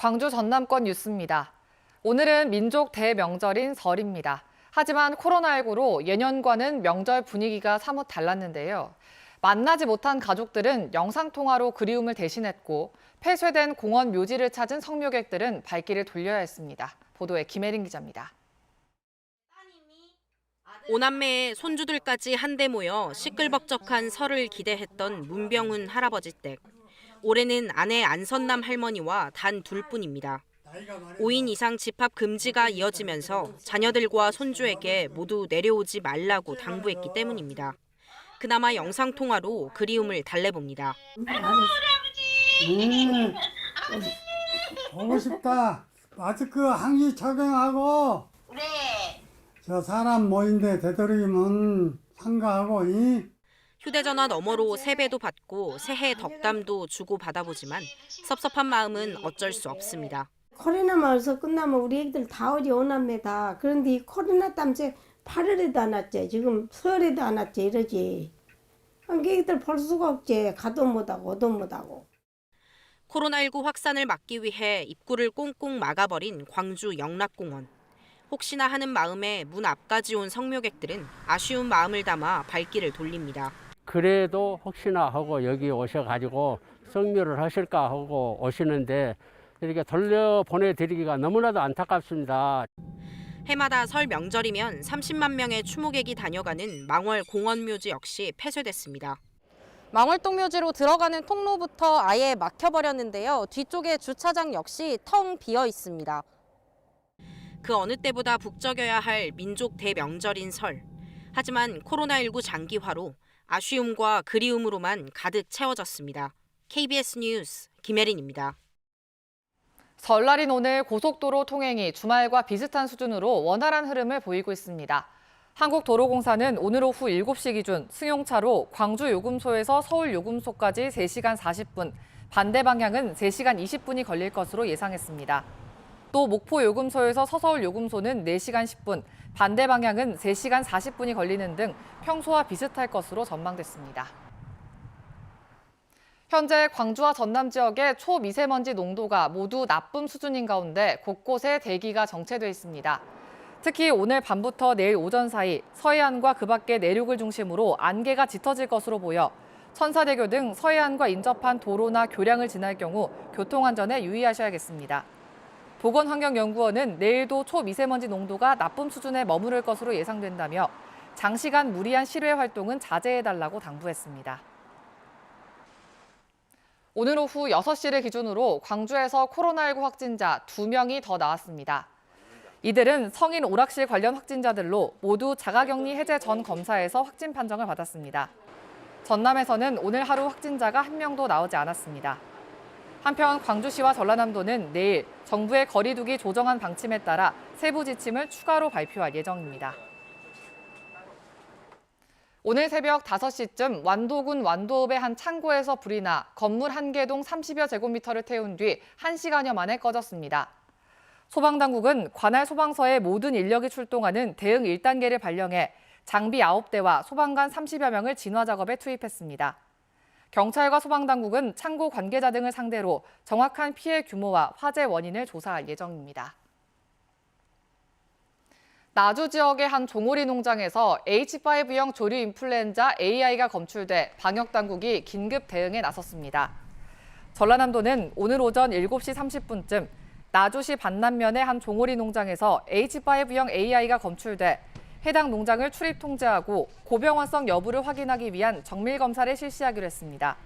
광주 전남권 뉴스입니다. 오늘은 민족 대명절인 설입니다. 하지만 코로나19로 예년과는 명절 분위기가 사뭇 달랐는데요. 만나지 못한 가족들은 영상통화로 그리움을 대신했고 폐쇄된 공원 묘지를 찾은 성묘객들은 발길을 돌려야 했습니다. 보도에 김혜린 기자입니다. 오남매의 손주들까지 한데 모여 시끌벅적한 설을 기대했던 문병훈 할아버지 댁. 올해는 아내 안선남 할머니와 단 둘뿐입니다. 5인 이상 집합 금지가 이어지면서 자녀들과 손주에게 모두 내려오지 말라고 당부했기 때문입니다. 그나마 영상통화로 그리움을 달래봅니다. 보고 싶다. 마스크 항시 착용하고. 네. 저 사람 모인데 되도록이면 참가하고. 휴대전화 너머로 세배도 받고 새해 덕담도 주고 받아보지만 섭섭한 마음은 어쩔 수 없습니다. 코로나만 어서 끝나면 우리 애기들 다 어디 오남매다. 그런데 이 코로나 땀새 8월에도 안 왔지. 지금 설에도 안 왔지. 이러지. 애기들 볼 수가 없지. 가도 못하고 오도 못하고. 코로나19 확산을 막기 위해 입구를 꽁꽁 막아버린 광주 영락공원. 혹시나 하는 마음에 문 앞까지 온 성묘객들은 아쉬운 마음을 담아 발길을 돌립니다. 그래도 혹시나 하고 여기 오셔가지고 성묘를 하실까 하고 오시는데 이렇게 돌려보내드리기가 너무나도 안타깝습니다. 해마다 설 명절이면 30만 명의 추모객이 다녀가는 망월 공원묘지 역시 폐쇄됐습니다. 망월동묘지로 들어가는 통로부터 아예 막혀버렸는데요. 뒤쪽에 주차장 역시 텅 비어 있습니다. 그 어느 때보다 북적여야 할 민족 대명절인 설. 하지만 코로나19 장기화로 아쉬움과 그리움으로만 가득 채워졌습니다. KBS 뉴스 김혜린입니다. 설날인 오늘 고속도로 통행이 주말과 비슷한 수준으로 원활한 흐름을 보이고 있습니다. 한국도로공사는 오늘 오후 7시 기준 승용차로 광주 요금소에서 서울 요금소까지 3시간 40분, 반대 방향은 3시간 20분이 걸릴 것으로 예상했습니다. 또 목포 요금소에서 서서울 요금소는 4시간 10분, 반대 방향은 3시간 40분이 걸리는 등 평소와 비슷할 것으로 전망됐습니다. 현재 광주와 전남 지역의 초미세먼지 농도가 모두 나쁨 수준인 가운데 곳곳에 대기가 정체돼 있습니다. 특히 오늘 밤부터 내일 오전 사이 서해안과 그 밖의 내륙을 중심으로 안개가 짙어질 것으로 보여 천사대교 등 서해안과 인접한 도로나 교량을 지날 경우 교통안전에 유의하셔야겠습니다. 보건환경연구원은 내일도 초미세먼지 농도가 나쁨 수준에 머무를 것으로 예상된다며 장시간 무리한 실외 활동은 자제해달라고 당부했습니다. 오늘 오후 6시를 기준으로 광주에서 코로나19 확진자 2명이 더 나왔습니다. 이들은 성인 오락실 관련 확진자들로 모두 자가격리 해제 전 검사에서 확진 판정을 받았습니다. 전남에서는 오늘 하루 확진자가 1명도 나오지 않았습니다. 한편 광주시와 전라남도는 내일 정부의 거리 두기 조정안 방침에 따라 세부 지침을 추가로 발표할 예정입니다. 오늘 새벽 5시쯤 완도군 완도읍의 한 창고에서 불이 나 건물 1개동 30여 제곱미터를 태운 뒤 1시간여 만에 꺼졌습니다. 소방당국은 관할 소방서의 모든 인력이 출동하는 대응 1단계를 발령해 장비 9대와 소방관 30여 명을 진화 작업에 투입했습니다. 경찰과 소방당국은 창고 관계자 등을 상대로 정확한 피해 규모와 화재 원인을 조사할 예정입니다. 나주 지역의 한 종오리 농장에서 H5형 조류 인플루엔자 AI가 검출돼 방역당국이 긴급 대응에 나섰습니다. 전라남도는 오늘 오전 7시 30분쯤 나주시 반남면의 한 종오리 농장에서 H5형 AI가 검출돼 해당 농장을 출입 통제하고 고병환성 여부를 확인하기 위한 정밀 검사를 실시하기로 했습니다.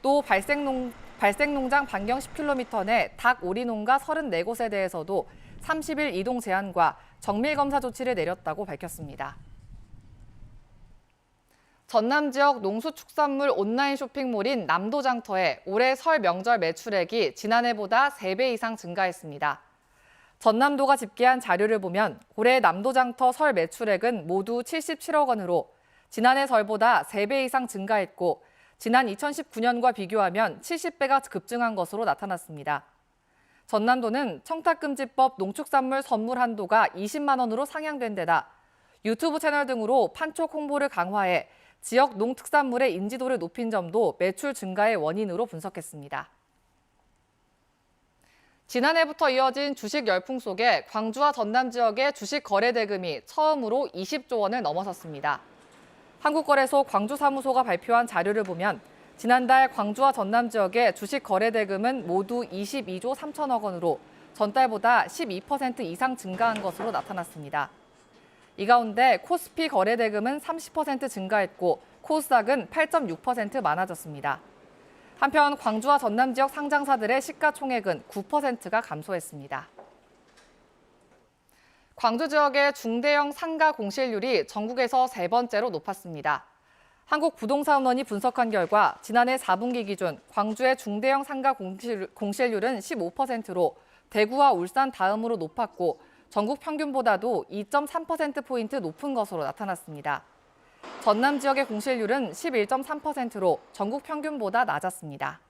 또 발생 농장 반경 10km 내 닭 오리 농가 34곳에 대해서도 30일 이동 제한과 정밀 검사 조치를 내렸다고 밝혔습니다. 전남 지역 농수축산물 온라인 쇼핑몰인 남도장터에 올해 설 명절 매출액이 지난해보다 3배 이상 증가했습니다. 전남도가 집계한 자료를 보면 올해 남도장터 설 매출액은 모두 77억 원으로 지난해 설보다 3배 이상 증가했고 지난 2019년과 비교하면 70배가 급증한 것으로 나타났습니다. 전남도는 청탁금지법 농축산물 선물 한도가 20만 원으로 상향된 데다 유튜브 채널 등으로 판촉 홍보를 강화해 지역 농특산물의 인지도를 높인 점도 매출 증가의 원인으로 분석했습니다. 지난해부터 이어진 주식 열풍 속에 광주와 전남 지역의 주식 거래 대금이 처음으로 20조 원을 넘어섰습니다. 한국거래소 광주사무소가 발표한 자료를 보면 지난달 광주와 전남 지역의 주식 거래 대금은 모두 22조 3천억 원으로 전달보다 12% 이상 증가한 것으로 나타났습니다. 이 가운데 코스피 거래 대금은 30% 증가했고 코스닥은 8.6% 많아졌습니다. 한편 광주와 전남 지역 상장사들의 시가총액은 9%가 감소했습니다. 광주 지역의 중대형 상가 공실률이 전국에서 세 번째로 높았습니다. 한국부동산원이 분석한 결과 지난해 4분기 기준 광주의 중대형 상가 공실률은 15%로 대구와 울산 다음으로 높았고 전국 평균보다도 2.3%포인트 높은 것으로 나타났습니다. 전남 지역의 공실률은 11.3%로 전국 평균보다 낮았습니다.